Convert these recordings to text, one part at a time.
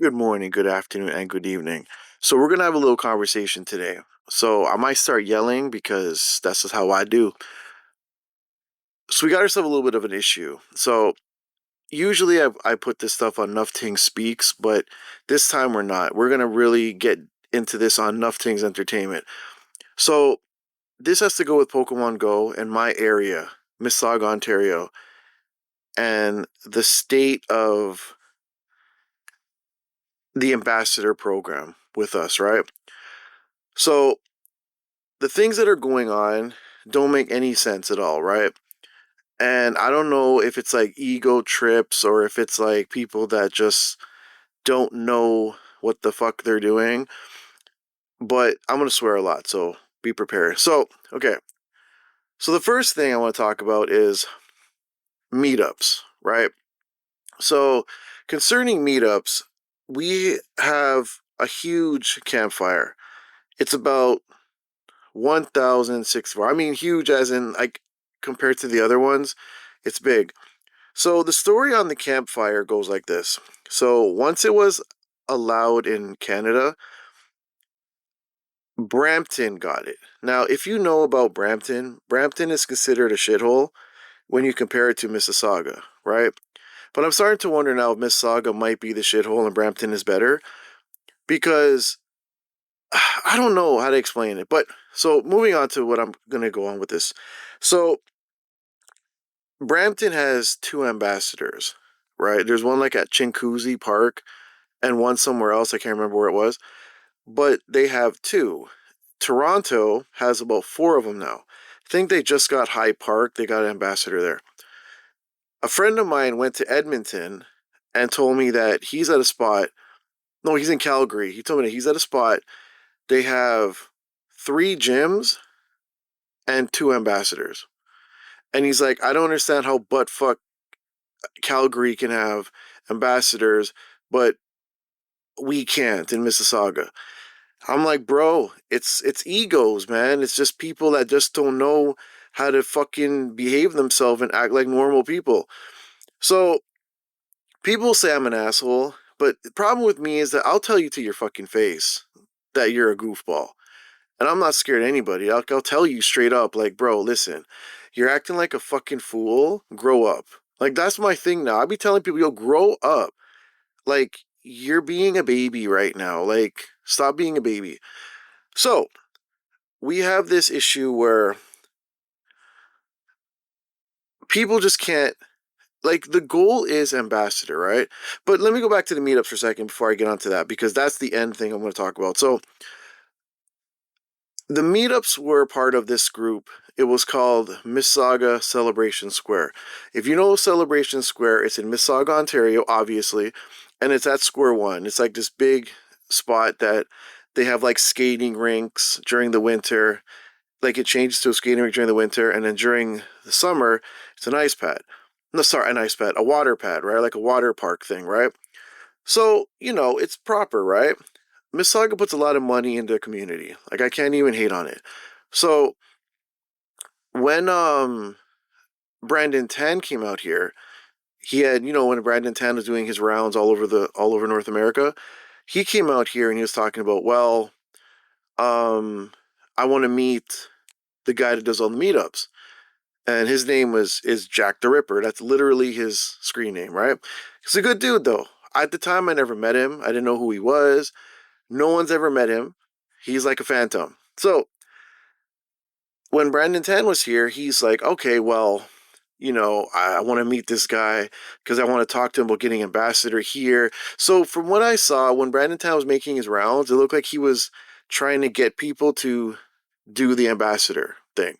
Good morning, good afternoon, and good evening. So we're gonna have a little conversation today. So I might start yelling because that's just how I do. So we got ourselves a little bit of an issue. So usually I put this stuff on Nufftingz Speaks, but this time we're not. We're gonna really get into this on Nufftingz Entertainment. So this has to go with Pokemon Go in my area, Mississauga, Ontario, and the state of the ambassador program with us, right? So the things that are going on don't make any sense at all, right? And I don't know if it's like ego trips or if it's like people that just don't know what the fuck they're doing. But I'm going to swear a lot, so be prepared. So, okay. So the first thing I want to talk about is meetups, right? So, concerning meetups, we have a huge campfire. It's about 1,064. I mean, huge as in like compared to the other ones, it's big. So the story on the campfire goes like this. So once it was allowed in Canada, Brampton got it. Now, if you know about Brampton, Brampton is considered a shithole when you compare it to Mississauga, right? But I'm starting to wonder now if Mississauga might be the shithole and Brampton is better because I don't know how to explain it. But so moving on to what I'm going to go on with this. So Brampton has two ambassadors, right? There's one like at Chinguacousy Park and one somewhere else. I can't remember where it was, but they have two. Toronto has about four of them now. I think they just got High Park. They got an ambassador there. A friend of mine went to Edmonton and told me that he's at a spot. No, he's in Calgary. He told me that he's at a spot. They have three gyms and two ambassadors. And he's like, I don't understand how buttfuck Calgary can have ambassadors, but we can't in Mississauga. I'm like, bro, it's egos, man. It's just people that just don't know how to fucking behave themselves and act like normal people. So people say I'm an asshole, but the problem with me is that I'll tell you to your fucking face that you're a goofball. And I'm not scared of anybody. I'll tell you straight up, like, bro, listen, you're acting like a fucking fool. Grow up. Like, that's my thing now. I be telling people, yo, grow up. Like, you're being a baby right now. Like, stop being a baby. So, we have this issue where people just can't, like, the goal is ambassador, right? But let me go back to the meetups for a second before I get onto that, because that's the end thing I'm going to talk about. So the meetups were part of this group. It was called Mississauga Celebration Square. If you know Celebration Square, it's in Mississauga, Ontario, obviously, and it's at Square One. It's like this big spot that they have like skating rinks during the winter. Like it changes to a skating rink during the winter, and then during the summer, it's an ice pad. No, sorry, an ice pad, a water pad, right? Like a water park thing, right? So, it's proper, right? Mississauga puts a lot of money into the community. Like I can't even hate on it. So when Brandon Tan came out here, he had, when Brandon Tan was doing his rounds all over North America, he came out here and he was talking about, well, um, I want to meet the guy that does all the meetups. And his name is Jack the Ripper. That's literally his screen name, right? He's a good dude though. At the time I never met him. I didn't know who he was. No one's ever met him. He's like a phantom. So when Brandon Tan was here, he's like, okay, well, I want to meet this guy because I want to talk to him about getting ambassador here. So from what I saw, when Brandon Tan was making his rounds, it looked like he was trying to get people to do the ambassador thing,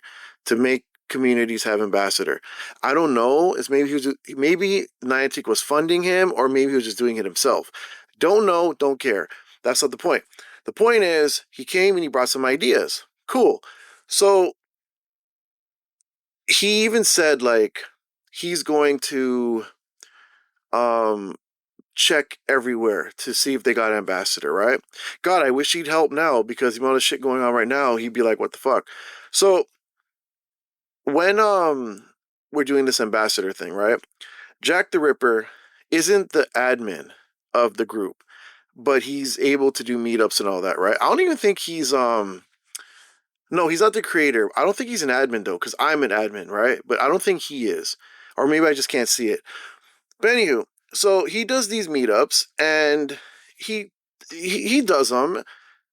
to make communities have ambassador. I don't know. It's maybe Niantic was funding him, or maybe he was just doing it himself. Don't know. Don't care. That's not the point. The point is he came and he brought some ideas. Cool. So he even said like he's going to um check everywhere to see if they got an ambassador, right? God, I wish he'd help now because the amount of shit going on right now, he'd be like, what the fuck? So when we're doing this ambassador thing, right? Jack the Ripper isn't the admin of the group. but he's able to do meetups and all that, right? I don't even think he's no, he's not the creator. I don't think he's an admin though, because I'm an admin, right? But I don't think he is. Or maybe I just can't see it. But anywho, so he does these meetups and he he does them,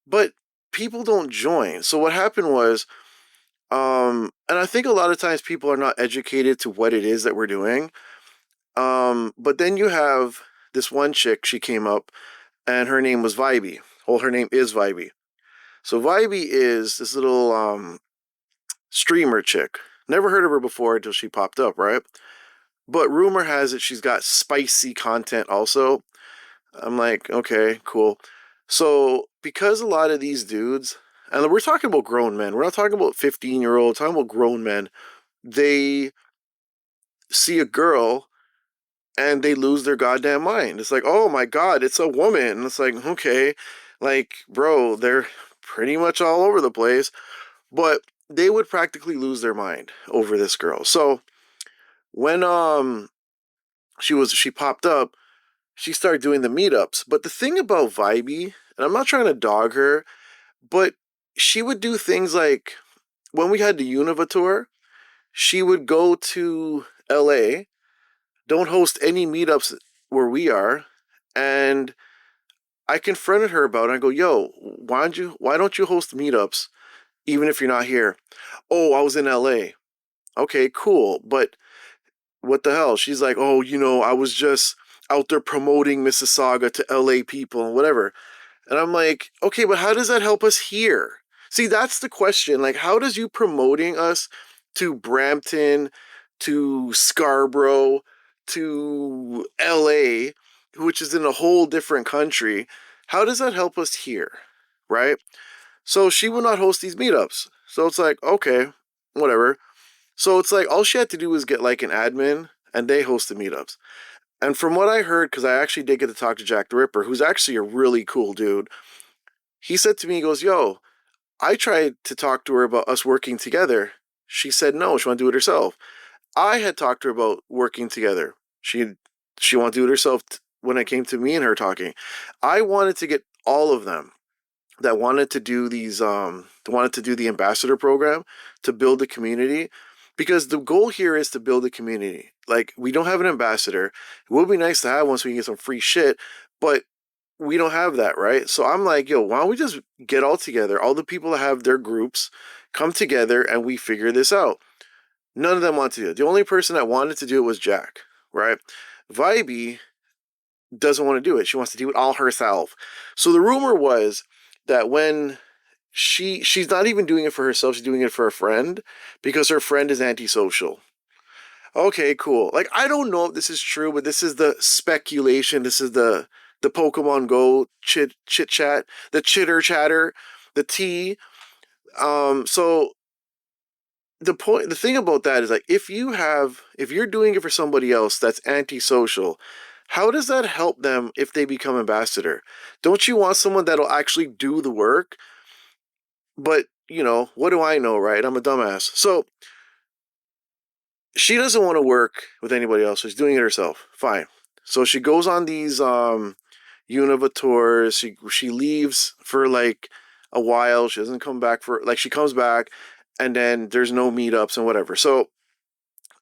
but people don't join. So what happened was, and I think a lot of times people are not educated to what it is that we're doing. But then you have this one chick, she came up and her name was Vibey. Well, her name is Vibey. So Vibey is this little streamer chick. Never heard of her before until she popped up, right? But rumor has it she's got spicy content also. I'm like, okay, cool. So because a lot of these dudes, and we're talking about grown men, we're not talking about 15-year-olds, talking about grown men, they see a girl and they lose their goddamn mind. It's like, oh my god, it's a woman. And it's like, okay, like, bro, they're pretty much all over the place. But they would practically lose their mind over this girl. So when she popped up, she started doing the meetups. But the thing about Vibey, and I'm not trying to dog her, but she would do things like when we had the Univa tour, she would go to LA, don't host any meetups where we are, and I confronted her about it. I go, yo, why don't you host meetups even if you're not here? Oh, I was in LA. Okay, cool. But what the hell? She's like, oh, I was just out there promoting Mississauga to LA people and whatever. And I'm like, okay, but how does that help us here? See, that's the question. Like, how does you promoting us to Brampton, to Scarborough, to LA, which is in a whole different country, how does that help us here? Right? So she will not host these meetups. So it's like, okay, whatever. So it's like all she had to do was get like an admin and they host the meetups. And from what I heard, because I actually did get to talk to Jack the Ripper, who's actually a really cool dude, he said to me, he goes, yo, I tried to talk to her about us working together. She said no, she wanted to do it herself. I had talked to her about working together. She wanted to do it herself when it came to me and her talking. I wanted to get all of them that wanted to do the ambassador program to build a community, because the goal here is to build a community. Like, we don't have an ambassador. It would be nice to have one so we can get some free shit, but we don't have that, right? So I'm like, yo, why don't we just get all together, all the people that have their groups, come together and we figure this out. None of them want to do it. The only person that wanted to do it was Jack, right? Vibey doesn't want to do it. She wants to do it all herself. So the rumor was that when she's not even doing it for herself, she's doing it for a friend because her friend is antisocial. Okay, cool. Like, I don't know if this is true, but this is the speculation. This is the Pokemon Go chit chat, the chitter chatter, the tea. So the thing about that is, like, if you're doing it for somebody else that's antisocial, how does that help them if they become ambassador? Don't you want someone that'll actually do the work? But what do I know, right? I'm a dumbass. So she doesn't want to work with anybody else. So she's doing it herself. Fine. So she goes on these Univa tours. She leaves for like a while. She doesn't come back for, like, she comes back and then there's no meetups and whatever. So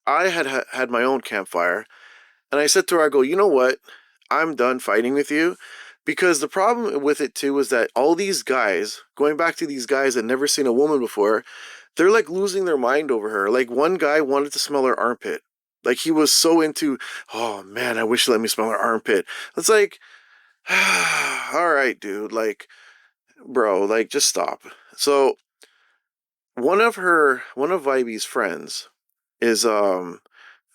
I had my own campfire and I said to her, I go, you know what? I'm done fighting with you, because the problem with it too is that all these guys, going back to these guys that never seen a woman before, they're like losing their mind over her. Like, one guy wanted to smell her armpit. Like, he was so into, oh man, I wish she let me smell her armpit. It's like, all right, dude, like, bro, like, just stop. So one of Vibey's friends is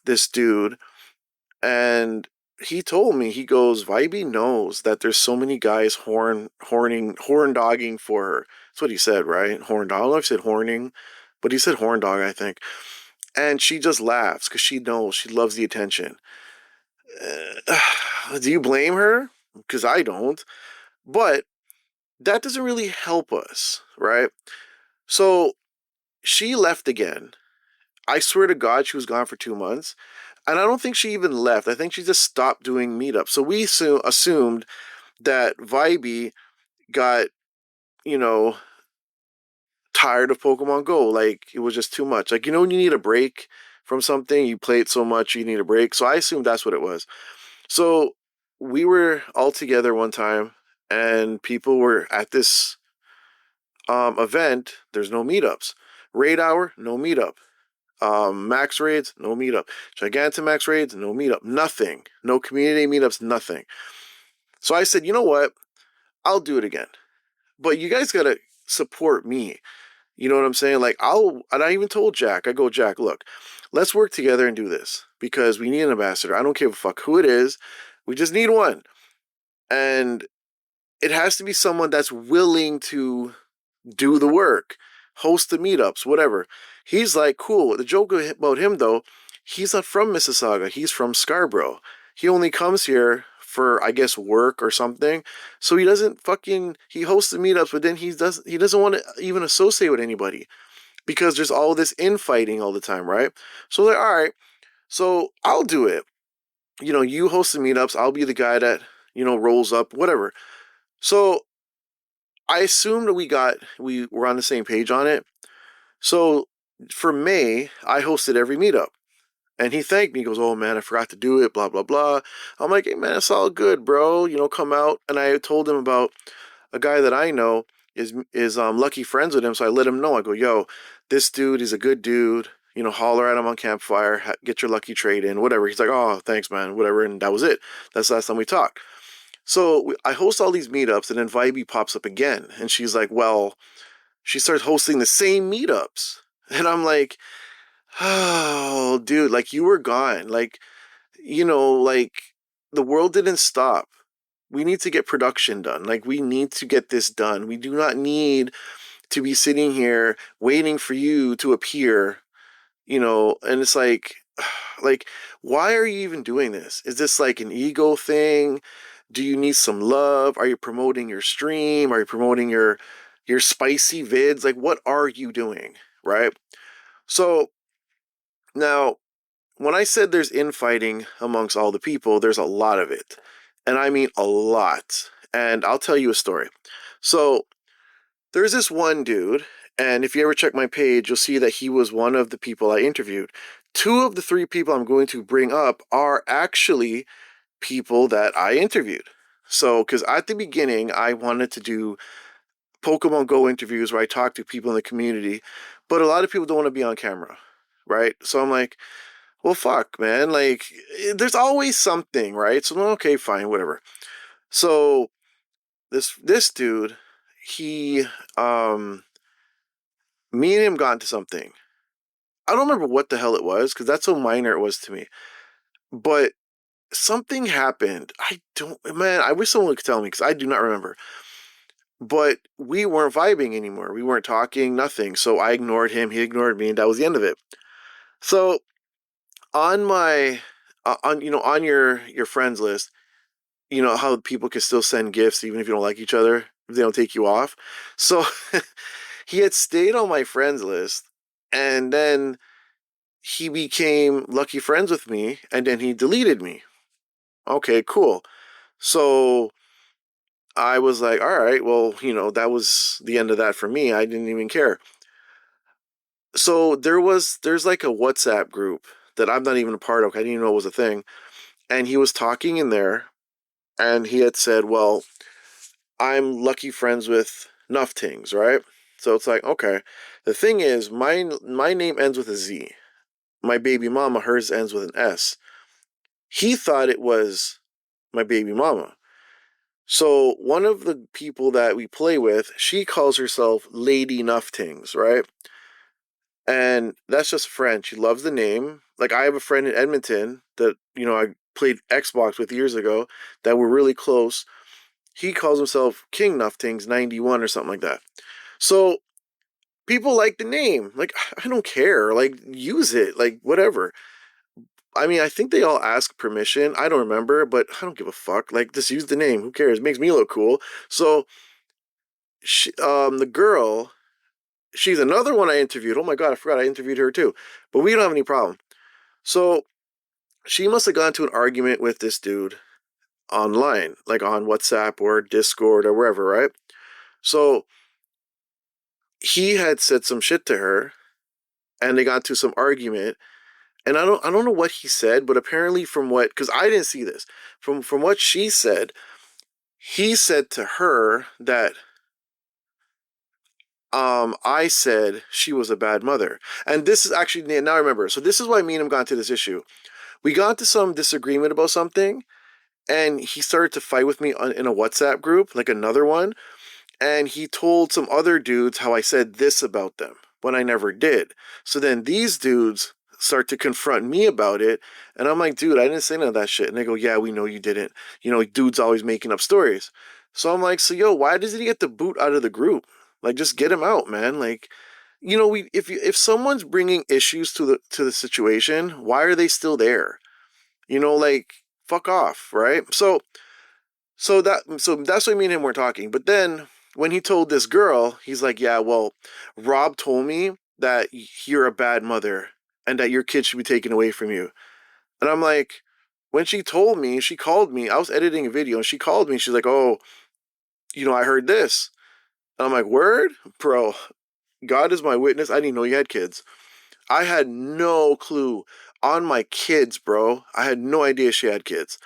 this dude, and he told me, he goes, Vibey knows that there's so many guys horn dogging for her. That's what he said, right? Horn dog. I don't know if he said horning, but he said horn dog, I think. And she just laughs because she knows, she loves the attention. Do you blame her? Because I don't. But that doesn't really help us, right? So she left again. I swear to God, she was gone for 2 months. And I don't think she even left. I think she just stopped doing meetups. So we assumed that Vibey got, you know, tired of Pokemon Go. Like, it was just too much. Like, when you need a break from something, you play it so much, you need a break. So I assumed that's what it was. So we were all together one time, and people were at this event. There's no meetups. Raid hour, no meetup. Max raids, no meetup. Gigantamax raids, no meetup. Nothing. No community meetups, nothing. So I said, you know what? I'll do it again. But you guys gotta support me. You know what I'm saying? Like, and I even told Jack, I go, Jack, look, let's work together and do this because we need an ambassador. I don't give a fuck who it is. We just need one. And it has to be someone that's willing to do the work, host the meetups, whatever. He's like, cool. The joke about him, though, he's not from Mississauga. He's from Scarborough. He only comes here for, I guess, work or something. So he doesn't he hosts the meetups, but then he doesn't want to even associate with anybody because there's all this infighting all the time, right? So like, all right, so I'll do it. You host the meetups. I'll be the guy that, rolls up, whatever. So I assumed we were on the same page on it. So for May, I hosted every meetup. And he thanked me. He goes, "Oh man, I forgot to do it, blah, blah, blah." I'm like, "Hey man, it's all good, bro. Come out." And I told him about a guy that I know is lucky friends with him. So I let him know. I go, "Yo, this dude is a good dude. Holler at him on Campfire, get your lucky trade in, whatever." He's like, "Oh, thanks, man, whatever." And that was it. That's the last time we talked. So I host all these meetups, and then Vibey pops up again. And she's like, well, she starts hosting the same meetups. And I'm like, oh, dude, like you were gone. Like, like the world didn't stop. We need to get production done. Like, we need to get this done. We do not need to be sitting here waiting for you to appear, and it's like, why are you even doing this? Is this like an ego thing? Do you need some love? Are you promoting your stream? Are you promoting your spicy vids? Like, what are you doing? Right? So now, when I said there's infighting amongst all the people, there's a lot of it. And I mean a lot. And I'll tell you a story. So there's this one dude, and if you ever check my page, you'll see that he was one of the people I interviewed. Two of the three people I'm going to bring up are actually people that I interviewed. So, because at the beginning, I wanted to do Pokemon Go interviews where I talk to people in the community, but a lot of people don't want to be on camera, right? So I'm like, well, fuck, man. Like, there's always something, right? So, okay, fine, whatever. So this dude, he, me and him got into something. I don't remember what the hell it was because that's how minor it was to me. But something happened. Man, I wish someone could tell me because I do not remember. But we weren't vibing anymore. We weren't talking, nothing. So I ignored him. He ignored me, and that was the end of it. So on my, on your friends list, how people can still send gifts even if you don't like each other if they don't take you off. So he had stayed on my friends list, and then he became lucky friends with me, and then he deleted me. Okay, cool. So I was like, all right, well, that was the end of that for me. I didn't even care. So there's like a WhatsApp group that I'm not even a part of. I didn't even know it was a thing. And he was talking in there, and he had said, well, I'm lucky friends with Nufftingz, right? So it's like, okay. The thing is, my name ends with a Z. My baby mama, hers ends with an S. He thought it was my baby mama. So one of the people that we play with, she calls herself Lady Nufftingz, right? And that's just a friend. She loves the name. Like, I have a friend in Edmonton that, I played Xbox with years ago that were really close. He calls himself King Nufftingz 91 or something like that. So people like the name. Like, I don't care. Like, use it. Like, whatever. I mean, I think they all ask permission. I don't remember, but I don't give a fuck. Like, just use the name. Who cares? It makes me look cool. So the girl, she's another one I interviewed. Oh my God, I forgot I interviewed her too. But we don't have any problem. So she must have gone to an argument with this dude online, like on WhatsApp or Discord or wherever, right? So he had said some shit to her, and they got to some argument. And I don't know what he said, but apparently from what, because I didn't see this, from what she said, he said to her that I said she was a bad mother. And this is actually, now I remember. So this is why me and him got into this issue. We got into some disagreement about something, and he started to fight with me in a WhatsApp group, like another one. And he told some other dudes how I said this about them when I never did. So then these dudes start to confront me about it. And I'm like, dude, I didn't say none of that shit. And they go, yeah, we know you didn't. You know, dude's always making up stories. So I'm like, so yo, why doesn't he get the boot out of the group? Like, just get him out, man. Like, you know, if someone's bringing issues to the situation, why are they still there? You know, like, fuck off, right? So that's why me and him were talking. But then when he told this girl, he's like, yeah, well, Rob told me that you're a bad mother and that your kid should be taken away from you. And I'm like, when she told me, she called me. I was editing a video and she called me. She's like, oh, you know, I heard this. And I'm like, word? Bro, God is my witness. I didn't know you had kids. I had no clue on my kids, bro. I had no idea she had kids.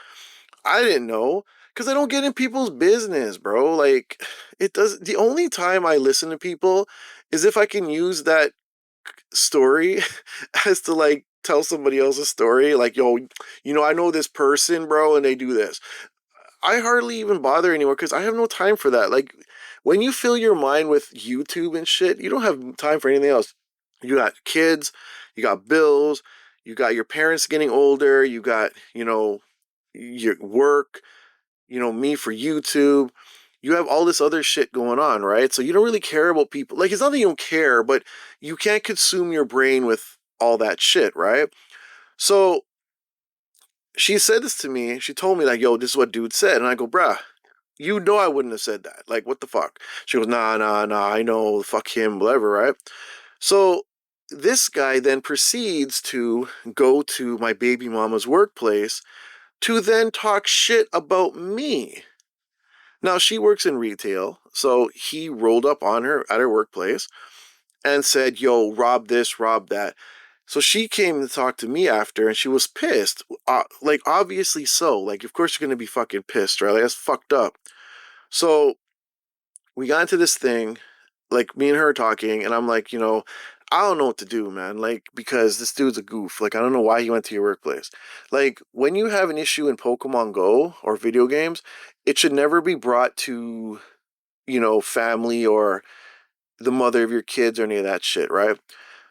I didn't know because I don't get in people's business, bro. Like, it does. The only time I listen to people is if I can use that story as to like tell somebody else's story. Like, yo, you know, I know this person, bro, and they do this. I hardly even bother anymore because I have no time for that. Like, when you fill your mind with YouTube and shit, you don't have time for anything else. You got kids, you got bills, you got your parents getting older, you got, you know, your work, you know, me for YouTube. You have all this other shit going on, right? So you don't really care about people. Like, it's not that you don't care, but you can't consume your brain with all that shit, right? So she said this to me. She told me, like, yo, this is what dude said. And I go, bruh, you know I wouldn't have said that. Like, what the fuck? She goes, nah, nah, nah, I know, fuck him, whatever, right? So this guy then proceeds to go to my baby mama's workplace to then talk shit about me. Now, she works in retail, so he rolled up on her at her workplace and said, yo, rob this, rob that. So she came to talk to me after, and she was pissed. Like, obviously so. Like, of course you're going to be fucking pissed, right? Like, that's fucked up. So we got into this thing, like, me and her talking, and I'm like, you know, I don't know what to do, man. Like, because this dude's a goof. Like, I don't know why he went to your workplace. Like, when you have an issue in Pokemon Go or video games, it should never be brought to, you know, family or the mother of your kids or any of that shit, right?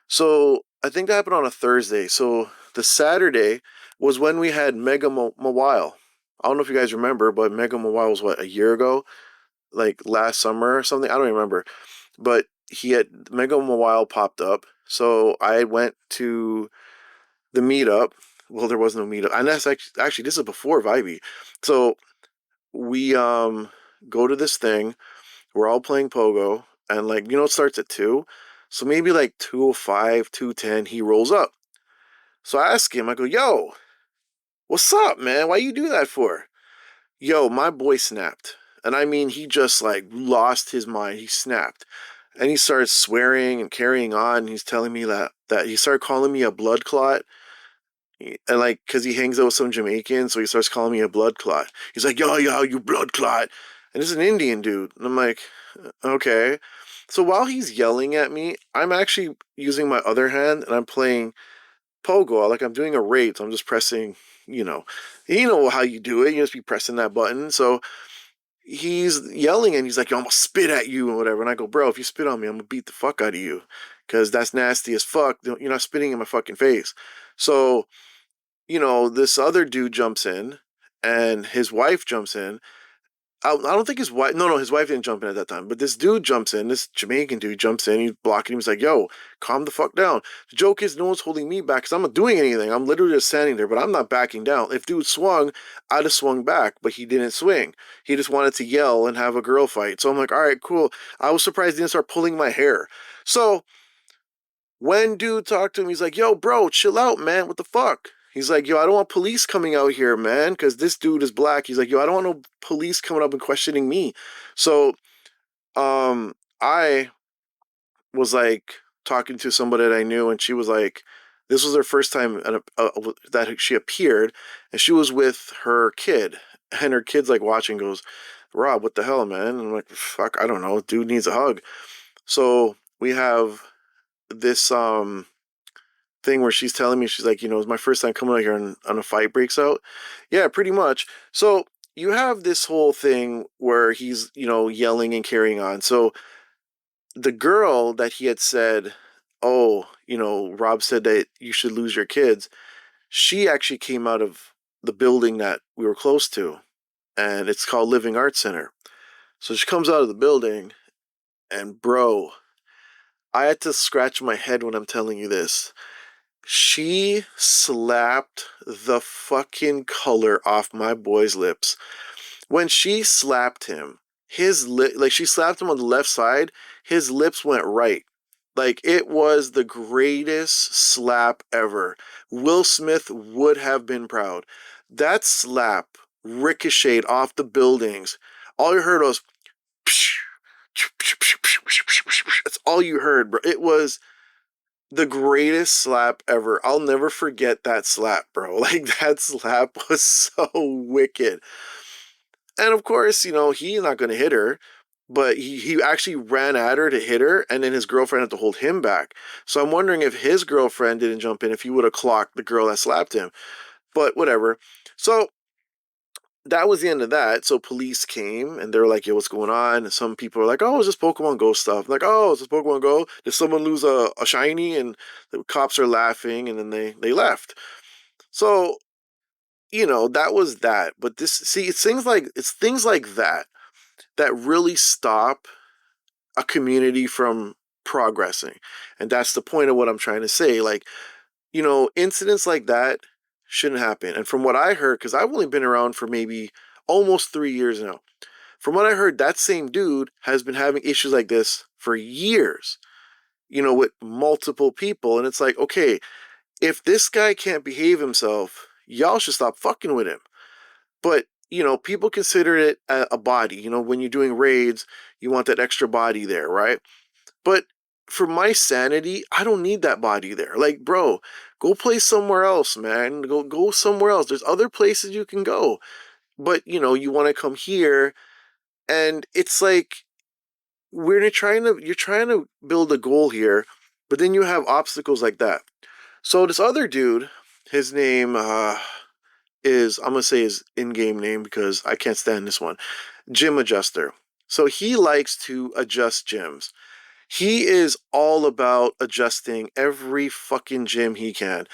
So I think that happened on a Thursday. So the Saturday was when we had Mega Mawile. I don't know if you guys remember, but Mega Mawile was what, a year ago? Like last summer or something? I don't remember. But he had Mega Mawile popped up. So I went to the meetup. Well, there was no meetup. And that's actually this is before Vibey. So we go to this thing. We're all playing Pogo, and like, you know, it starts at 2. So maybe like 2:05, 2:10, he rolls up. So I ask him, I go, yo, what's up, man? Why you do that for? Yo, my boy snapped. And I mean, he just like lost his mind. He snapped. And he started swearing and carrying on. He's telling me that he started calling me a blood clot. And like, cause he hangs out with some Jamaican, so he starts calling me a blood clot. He's like, yo, you blood clot. And it's an Indian dude. And I'm like, okay. So while he's yelling at me, I'm actually using my other hand and I'm playing Pogo. Like, I'm doing a raid, so I'm just pressing, you know how you do it. You just be pressing that button. So he's yelling and he's like, yo, I'm gonna spit at you and whatever. And I go, bro, if you spit on me, I'm gonna beat the fuck out of you. Cause that's nasty as fuck. You're not spitting in my fucking face. So, this other dude jumps in and his wife jumps in. I don't think his wife, no, his wife didn't jump in at that time, but this dude jumps in, this Jamaican dude jumps in, he's blocking him, he's like, yo, calm the fuck down. The joke is no one's holding me back because I'm not doing anything. I'm literally just standing there, but I'm not backing down. If dude swung, I'd have swung back, but he didn't swing. He just wanted to yell and have a girl fight. So I'm like, all right, cool. I was surprised he didn't start pulling my hair. So when dude talked to him, he's like, yo, bro, chill out, man. What the fuck? He's like, yo, I don't want police coming out here, man, because this dude is black. He's like, yo, I don't want no police coming up and questioning me. So, I was like talking to somebody that I knew, and she was like, this was her first time that she appeared, and she was with her kid, and her kid's like watching, goes, Rob, what the hell, man? And I'm like, fuck, I don't know, dude needs a hug. So we have this thing where she's telling me, she's like, it's my first time coming out here and a fight breaks out. Yeah, pretty much. So you have this whole thing where he's, yelling and carrying on. So the girl that he had said, oh, Rob said that you should lose your kids, she actually came out of the building that we were close to, and it's called Living Arts Center. So she comes out of the building, and bro, I had to scratch my head when I'm telling you this. She slapped the fucking color off my boy's lips. When she slapped him, she slapped him on the left side, his lips went right. Like, it was the greatest slap ever. Will Smith would have been proud. That slap ricocheted off the buildings. All you heard was, that's all you heard, bro. It was the greatest slap ever. I'll never forget that slap, bro. Like, that slap was so wicked. And of course, he's not going to hit her, but he actually ran at her to hit her, and then his girlfriend had to hold him back. So I'm wondering if his girlfriend didn't jump in, if he would have clocked the girl that slapped him. But whatever. So that was the end of that. So police came, and they were like, yo, what's going on? And some people are like, oh, it's just Pokemon Go stuff. I'm like, oh, it's just Pokemon Go? Did someone lose a shiny? And the cops are laughing, and then they left. So, that was that. But it's things like that that really stop a community from progressing. And that's the point of what I'm trying to say. Like, incidents like that shouldn't happen. And from what I heard, because I've only been around for maybe almost 3 years now, from what I heard, that same dude has been having issues like this for years, with multiple people. And it's like, okay, if this guy can't behave himself, y'all should stop fucking with him. But, people consider it a body. When you're doing raids, you want that extra body there, right? But for my sanity, I don't need that body there. Like, bro, go play somewhere else, man. Go somewhere else. There's other places you can go. But, you want to come here, and it's like you're trying to build a goal here, but then you have obstacles like that. So this other dude, his name I'm gonna say his in-game name because I can't stand this one. Gym Adjuster. So he likes to adjust gyms. He is all about adjusting every fucking gym he can,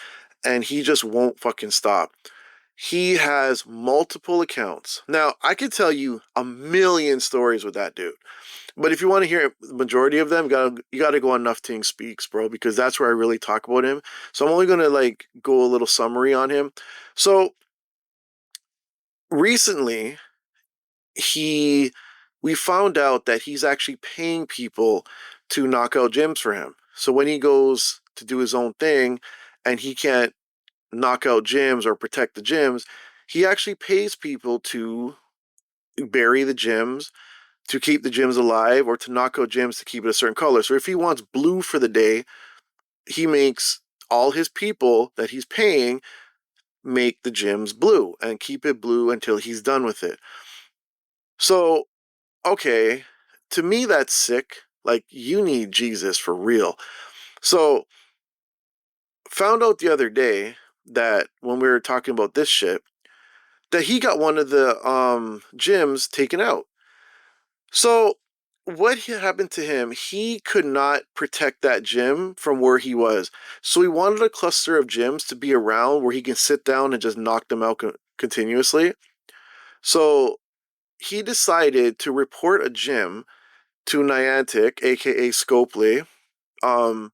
and he just won't fucking stop. He has multiple accounts. Now, I could tell you a million stories with that dude. But if you want to hear the majority of them, you gotta go on Nufftingz Speaks, bro, because that's where I really talk about him. So I'm only gonna go a little summary on him. So recently, he we found out that he's actually paying people to knock out gyms for him. So when he goes to do his own thing and he can't knock out gyms or protect the gyms, he actually pays people to bury the gyms, to keep the gyms alive, or to knock out gyms to keep it a certain color. So if he wants blue for the day, he makes all his people that he's paying make the gyms blue and keep it blue until he's done with it. So, okay, to me that's sick. Like, you need Jesus for real. So, found out the other day that when we were talking about this shit, that he got one of the gyms taken out. So, what happened to him? He could not protect that gym from where he was. So he wanted a cluster of gyms to be around where he can sit down and just knock them out continuously. So he decided to report a gym to Niantic, aka Scopely, um,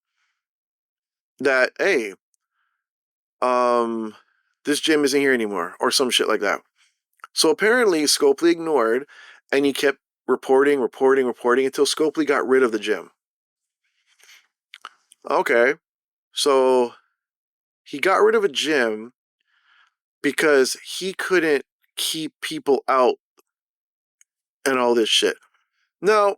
that, hey, this gym isn't here anymore, or some shit like that. So apparently Scopely ignored, and he kept reporting until Scopely got rid of the gym. Okay, so he got rid of a gym, because he couldn't keep people out and all this shit. Now,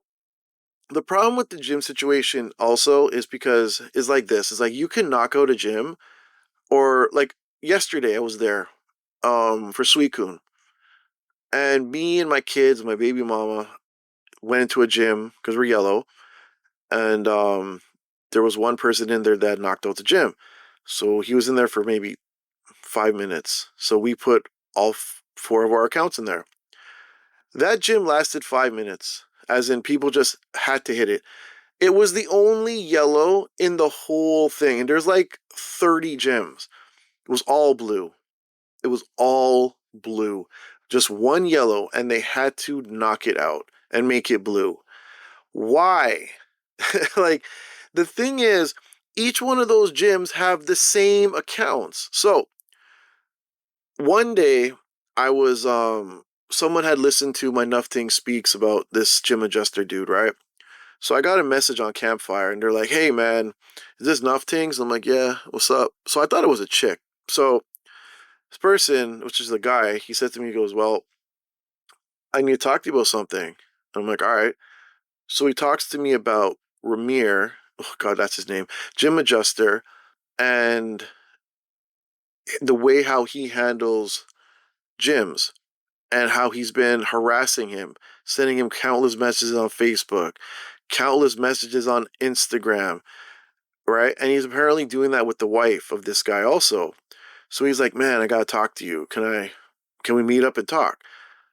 the problem with the gym situation also is because it's like this. It's like you can knock out a gym, or like yesterday I was there for Suicune, and me and my kids, my baby mama, went into a gym because we're yellow, and there was one person in there that knocked out the gym. So he was in there for maybe 5 minutes. So we put all four of our accounts in there. That gym lasted 5 minutes, as in people just had to hit it. It was the only yellow in the whole thing. And there's like 30 gyms. It was all blue. It was all blue. Just one yellow, and they had to knock it out and make it blue. Why? Like, the thing is, each one of those gyms have the same accounts. So one day I was someone had listened to my Nufftingz speaks about this gym adjuster dude, right? So I got a message on Campfire, and they're like, "Hey man, is this Nufftingz?" I'm like, "Yeah, what's up?" So I thought it was a chick. So this person, which is the guy, he said to me, he goes, "Well, I need to talk to you about something." I'm like, "All right." So he talks to me about Ramir. Oh God, that's his name. Gym adjuster, and the way how he handles gyms, and how he's been harassing him, sending him countless messages on Facebook, countless messages on Instagram, right? And he's apparently doing that with the wife of this guy also. So he's like, "Man, I gotta talk to you. Can we meet up and talk?"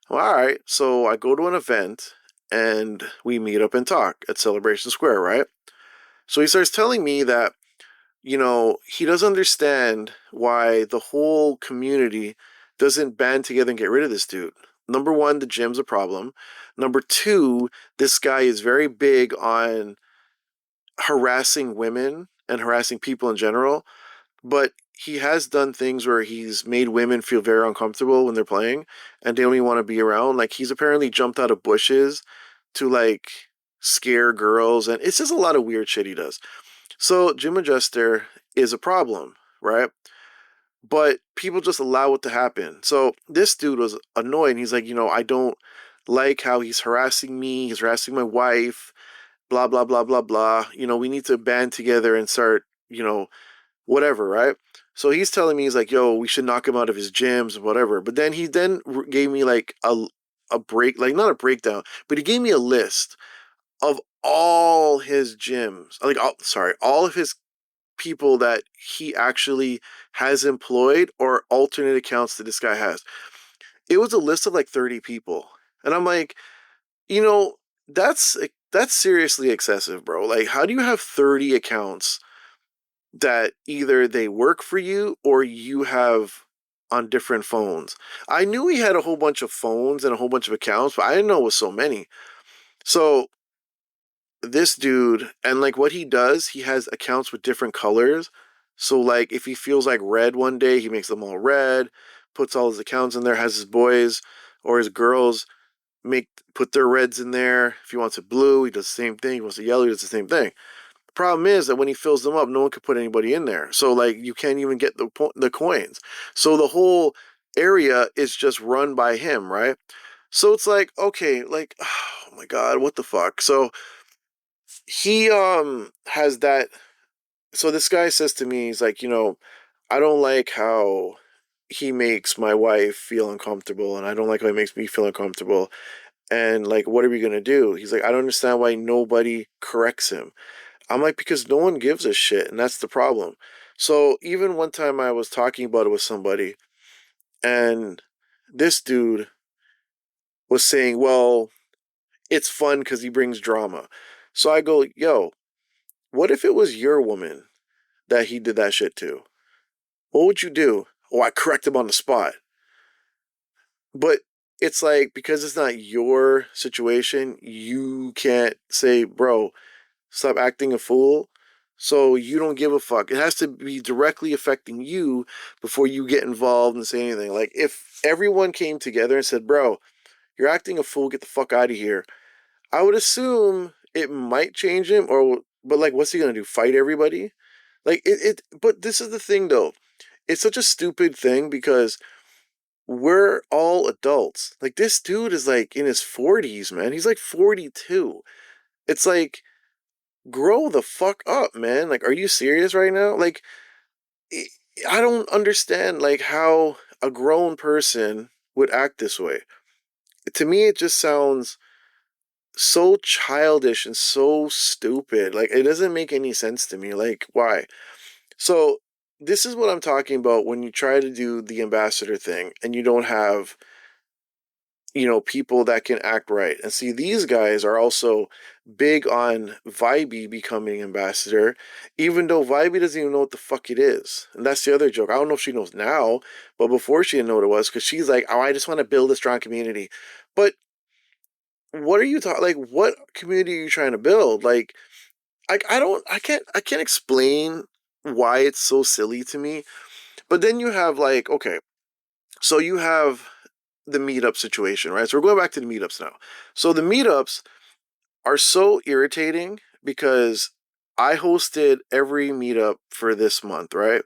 Well, all right. So I go to an event, and we meet up and talk at Celebration Square, right? So he starts telling me that, he doesn't understand why the whole community doesn't band together and get rid of this dude. Number one, the gym's a problem. Number two, this guy is very big on harassing women and harassing people in general, but he has done things where he's made women feel very uncomfortable when they're playing, and they don't even want to be around. Like, he's apparently jumped out of bushes to like scare girls, and it's just a lot of weird shit he does. So Gym Adjuster is a problem, right? But people just allow it to happen. So this dude was annoyed. And he's like, I don't like how he's harassing me. He's harassing my wife. Blah blah blah blah blah. We need to band together and start, whatever, right? So he's telling me, he's like, "Yo, we should knock him out of his gyms, whatever." But then he then gave me like a break, like not a breakdown, but he gave me a list of all his gyms, like, sorry, all of his people that he actually has employed or alternate accounts that this guy has. It was a list of like 30 people. And I'm like, you know, that's that's seriously excessive, bro. Like, how do you have 30 accounts that either they work for you or you have on different phones? I knew he had a whole bunch of phones and a whole bunch of accounts, but I didn't know it was so many. So this dude, and like what he does, he has accounts with different colors. So like if he feels like red one day, he makes them all red, puts all his accounts in there, has his boys or his girls make put their reds in there. If he wants it blue, he does the same thing. He wants it yellow, he does the same thing. The problem is that when he fills them up, no one can put anybody in there. So like you can't even get the coins. So the whole area is just run by him, right? So it's like, okay, like, oh my God, what the fuck? So he has that. So this guy says to me, he's like, I don't like how he makes my wife feel uncomfortable, and I don't like how he makes me feel uncomfortable, and like, what are we gonna do? He's like, I don't understand why nobody corrects him. I'm like, because no one gives a shit, and that's the problem. So even one time I was talking about it with somebody, and this dude was saying, well, it's fun because he brings drama. So I go, yo, what if it was your woman that he did that shit to? What would you do? Oh, I correct him on the spot. But it's like, because it's not your situation, you can't say, bro, stop acting a fool. So you don't give a fuck. It has to be directly affecting you before you get involved and say anything. Like, if everyone came together and said, bro, you're acting a fool, get the fuck out of here, I would assume it might change him, but like, what's he gonna do? Fight everybody? Like, but this is the thing though. it's such a stupid thing because we're all adults. Like this dude is like in his 40s, man. He's like 42. It's like grow the fuck up, man. Like are you serious right now? Like I I don't understand like how a grown person would act this way. To me it just sounds so childish and so stupid. Like it doesn't make any sense to me. Like why? So this is what I'm talking about when you try to do the ambassador thing and you don't have, people that can act right. And see, these guys are also big on Vibey becoming ambassador, even though Vibey doesn't even know what the fuck it is. And that's the other joke. I don't know if she knows now, but before she didn't know what it was because she's like, oh, I just want to build a strong community. But what are you talking? Like, what community are you trying to build? Like, I can't explain why it's so silly to me. But then you have like, okay, so you have the meetup situation, right? So we're going back to the meetups now. So the meetups are so irritating because I hosted every meetup for this month, right?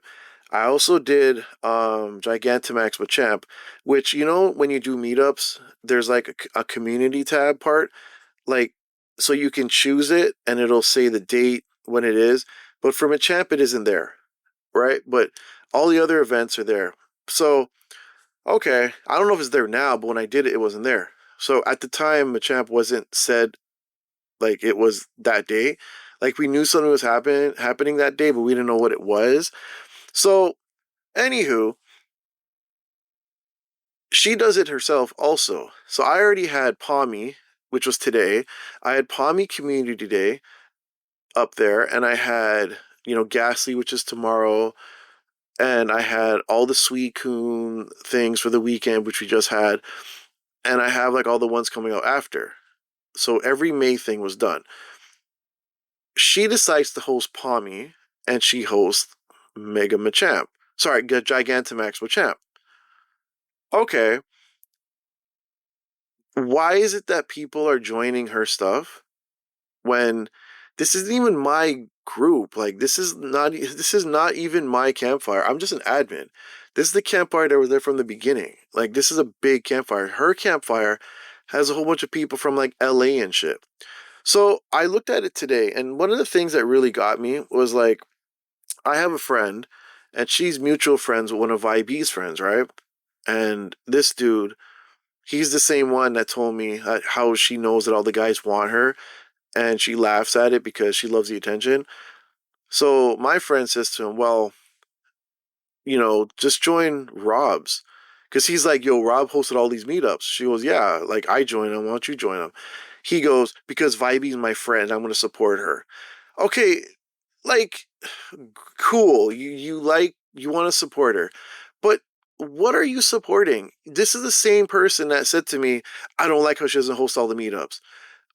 I also did Gigantamax with Champ, which when you do meetups, there's like a community tab part, like so you can choose it and it'll say the date when it is. But for Machamp, it isn't there, right? But all the other events are there. So okay, I don't know if it's there now, but when I did it, it wasn't there. So at the time, Machamp wasn't said like it was that day. Like we knew something was happening that day, but we didn't know what it was. So, anywho, she does it herself also. So I already had Palmy, which was today. I had Palmy Community Day up there, and I had Ghastly, which is tomorrow, and I had all the Sweet Coon things for the weekend, which we just had, and I have like all the ones coming out after. So every May thing was done. She decides to host Palmy, and she hosts Mega Machamp. Sorry, Gigantamax Machamp. Okay, why is it that people are joining her stuff when this isn't even my group? Like this is not even my campfire. I'm just an admin. This is the campfire that was there from the beginning. Like this is a big campfire. Her campfire has a whole bunch of people from like LA and shit. So I looked at it today, and one of the things that really got me was like, I have a friend, and she's mutual friends with one of IB's friends, right? And this dude, he's the same one that told me how she knows that all the guys want her, and she laughs at it because she loves the attention. So my friend says to him, well, just join Rob's. Because he's like, yo, Rob hosted all these meetups. She goes, yeah, like I join him. Why don't you join him? He goes, because Vibey's my friend. I'm going to support her. Okay, like, cool. You want to support her. But what are you supporting? This is the same person that said to me, I don't like how she doesn't host all the meetups.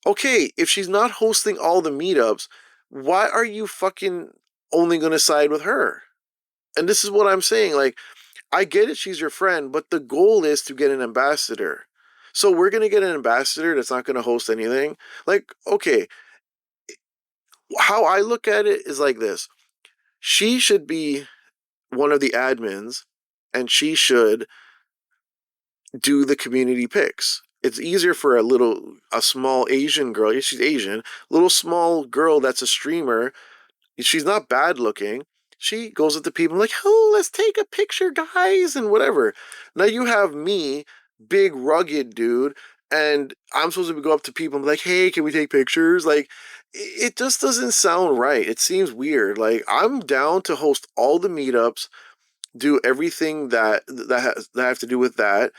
Okay, if she's not hosting all the meetups, why are you fucking only going to side with her? And this is what I'm saying. Like, I get it, she's your friend, but the goal is to get an ambassador. So we're going to get an ambassador that's not going to host anything. Like, okay, how I look at it is like this. She should be one of the admins and she should do the community picks. It's easier for a small Asian girl. Yeah, she's Asian, little small girl that's a streamer. She's not bad looking. She goes up to people like, oh, let's take a picture, guys, and whatever. Now you have me, big rugged dude, and I'm supposed to go up to people and be like, hey, can we take pictures? Like, it just doesn't sound right. It seems weird. Like, I'm down to host all the meetups, do everything that have to do with that,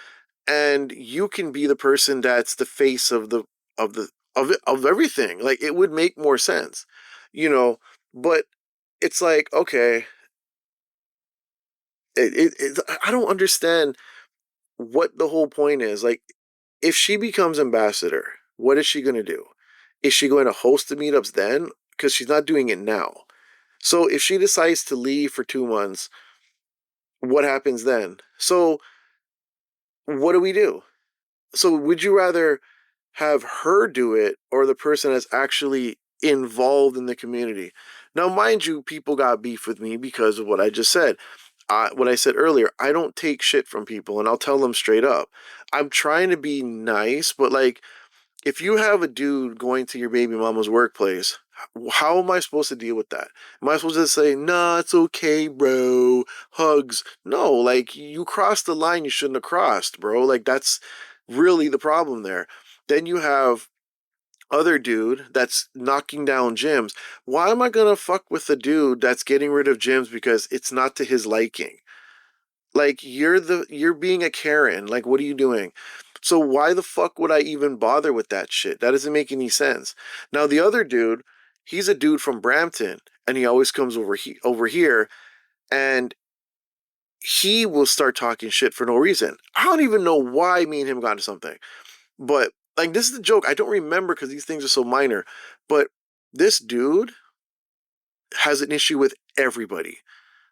and you can be the person that's the face of the of everything. Like it would make more sense, you know. But it's like, okay, I don't understand what the whole point is. Like, if she becomes ambassador, what is she going to do? Is she going to host the meetups then? Because she's not doing it now. So if she decides to leave for 2 months, what happens then? So what do we do? So would you rather have her do it or the person that's actually involved in the community? Now, mind you, people got beef with me because of what I just said. what I said earlier, I don't take shit from people, and I'll tell them straight up. I'm trying to be nice, but like, if you have a dude going to your baby mama's workplace, how am I supposed to deal with that? Am I supposed to say, nah, it's okay, bro, hugs? No, like, you crossed the line you shouldn't have crossed, bro. Like, that's really the problem there. Then you have other dude that's knocking down gyms. Why am I gonna fuck with the dude that's getting rid of gyms because it's not to his liking? Like, you're being a Karen. Like, what are you doing? So why the fuck would I even bother with that shit? That doesn't make any sense. Now the other dude, he's a dude from Brampton, and he always comes over here, and he will start talking shit for no reason. I don't even know why me and him got into something. But like, this is the joke. I don't remember because these things are so minor. But this dude has an issue with everybody,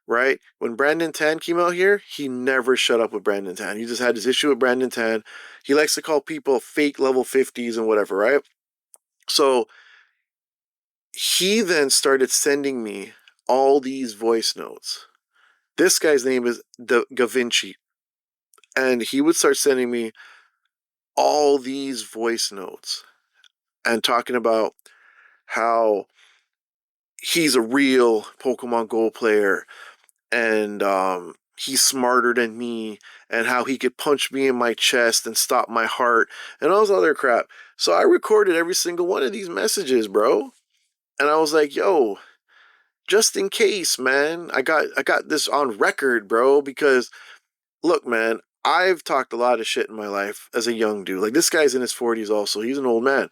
right? When Brandon Tan came out here, he never shut up with Brandon Tan. He just had this issue with Brandon Tan. He likes to call people fake level 50s and whatever, right? So he then started sending me all these voice notes. This guy's name is the Gavinci, and he would start sending me all these voice notes and talking about how he's a real Pokemon Go player, and he's smarter than me, and how he could punch me in my chest and stop my heart and all this other crap. So I recorded every single one of these messages, bro. And I was like, yo, just in case, man. I got this on record, bro, because look, man, I've talked a lot of shit in my life as a young dude. Like, this guy's in his 40s also. He's an old man.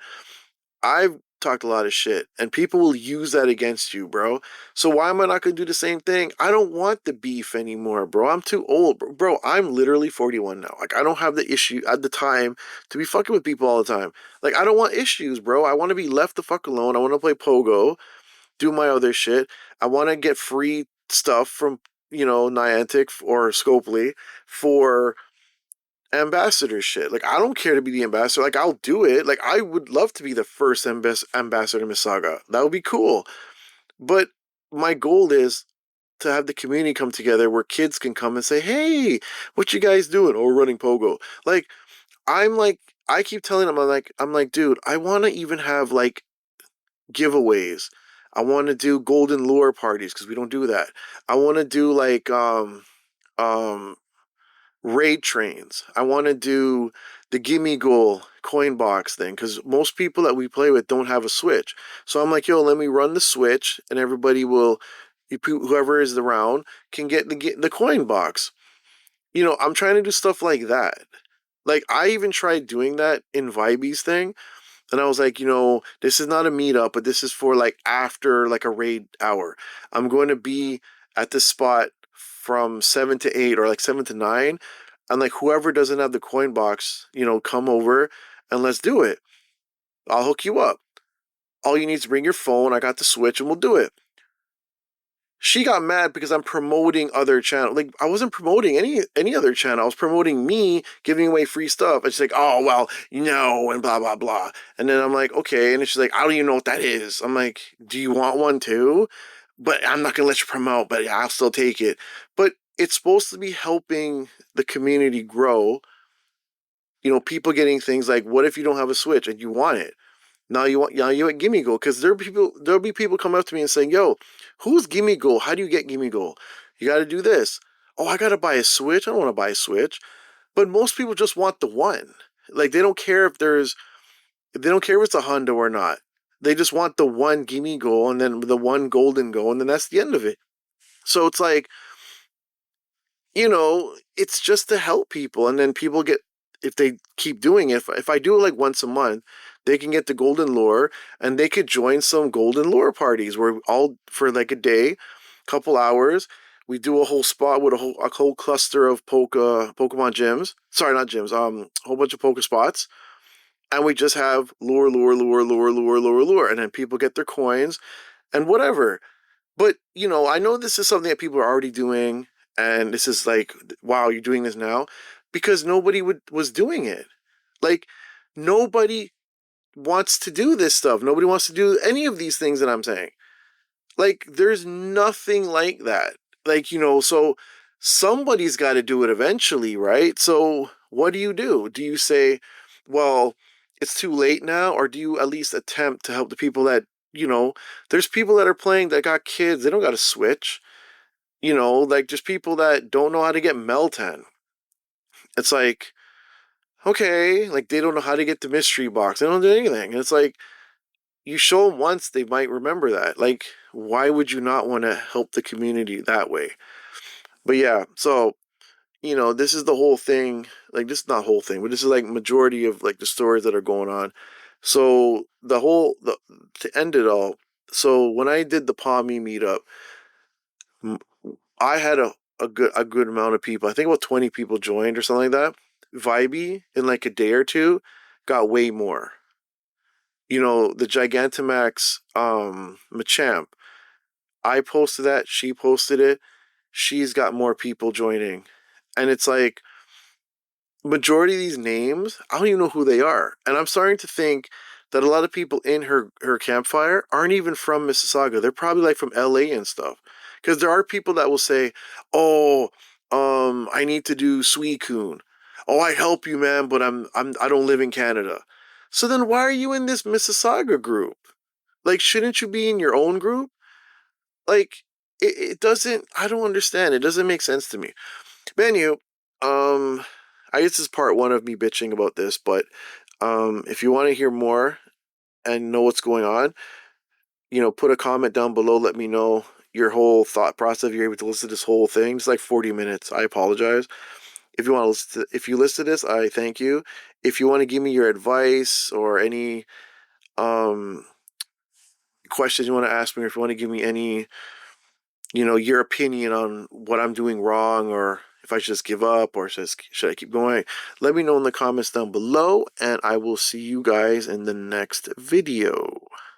I've talked a lot of shit, and people will use that against you, bro. So why am I not gonna do the same thing? I don't want the beef anymore, bro. I'm too old, bro. I'm literally 41 now. Like, I don't have the issue at the time to be fucking with people all the time. Like, I don't want issues, bro. I want to be left the fuck alone. I want to play Pogo, do my other shit. I want to get free stuff from, Niantic or Scopely for ambassador shit. Like, I don't care to be the ambassador. Like, I'll do it. Like, I would love to be the first ambassador in Mississauga. That would be cool. But my goal is to have the community come together where kids can come and say, hey, what you guys doing? Oh, we're running Pogo. Like, I keep telling them, I'm like, dude, I want to even have like giveaways. I want to do golden lure parties because we don't do that. I want to do like um raid trains. I want to do the gimme goal coin box thing because most people that we play with don't have a Switch. So I'm like, yo, let me run the Switch, and everybody will, whoever is around can get the coin box. I'm trying to do stuff like that. Like, I even tried doing that in Vibey's thing, and I was like, this is not a meetup, but this is for like after like a raid hour. I'm going to be at this spot from 7 to 8 or like 7 to 9. And like, whoever doesn't have the coin box, come over and let's do it. I'll hook you up. All you need is bring your phone. I got the Switch and we'll do it. She got mad because I'm promoting other channels. Like, I wasn't promoting any other channel. I was promoting me giving away free stuff. And she's like, oh, well, and blah, blah, blah. And then I'm like, okay. And she's like, I don't even know what that is. I'm like, do you want one too? But I'm not going to let you promote, but yeah, I'll still take it. But it's supposed to be helping the community grow. People getting things like, what if you don't have a Switch and you want it? Now you want Gimme Go, because there'll be people come up to me and saying, yo, who's Gimme Go? How do you get Gimme Go? You got to do this. Oh, I got to buy a Switch. I don't want to buy a Switch. But most people just want the one. Like, they don't care if it's a hundo or not. They just want the one Gimme Go and then the one golden go, and then that's the end of it. So it's like, it's just to help people, and then people get, if they keep doing it, if I do it like once a month, they can get the golden lure, and they could join some golden lure parties where all for like a day, couple hours, we do a whole spot with a whole cluster of Pokemon gyms. Sorry, not gyms. A whole bunch of Poke spots, and we just have lure, lure, lure, lure, lure, lure, lure, and then people get their coins and whatever. But, I know this is something that people are already doing, and this is like, wow, you're doing this now? Because nobody was doing it. Like, nobody wants to do this stuff. Nobody wants to do any of these things that I'm saying. Like, there's nothing like that. Like, so somebody's got to do it eventually, right? So what do? Do you say, well, it's too late now, or do you at least attempt to help the people that, there's people that are playing that got kids, they don't got a Switch, like just people that don't know how to get Meltan. It's like, okay, like they don't know how to get the mystery box, they don't do anything. And it's like, you show them once, they might remember that. Like, why would you not want to help the community that way? But yeah, so this is the whole thing. Like, this is not whole thing, but this is like majority of like the stories that are going on. So to end it all. So when I did the Palmy meetup, I had a good amount of people. I think about 20 people joined or something like that. Vibey in like a day or two got way more. The Gigantamax Machamp. I posted that. She posted it. She's got more people joining, and it's like majority of these names, I don't even know who they are. And I'm starting to think that a lot of people in her campfire aren't even from Mississauga. They're probably like from LA and stuff. Because there are people that will say, "Oh, I need to do Suicune. Oh, I help you, man, but I don't live in Canada." So then why are you in this Mississauga group? Like, shouldn't you be in your own group? Like, it doesn't, I don't understand. It doesn't make sense to me. Menu, I guess this is part one of me bitching about this, but if you want to hear more and know what's going on, put a comment down below. Let me know your whole thought process. If you're able to listen to this whole thing, it's like 40 minutes. I apologize. If you want to if you listen to this, I thank you. If you want to give me your advice or any um questions you want to ask me, or if you want to give me any your opinion on what I'm doing wrong, or if I should just give up, or should I keep going, let me know in the comments down below, and I will see you guys in the next video.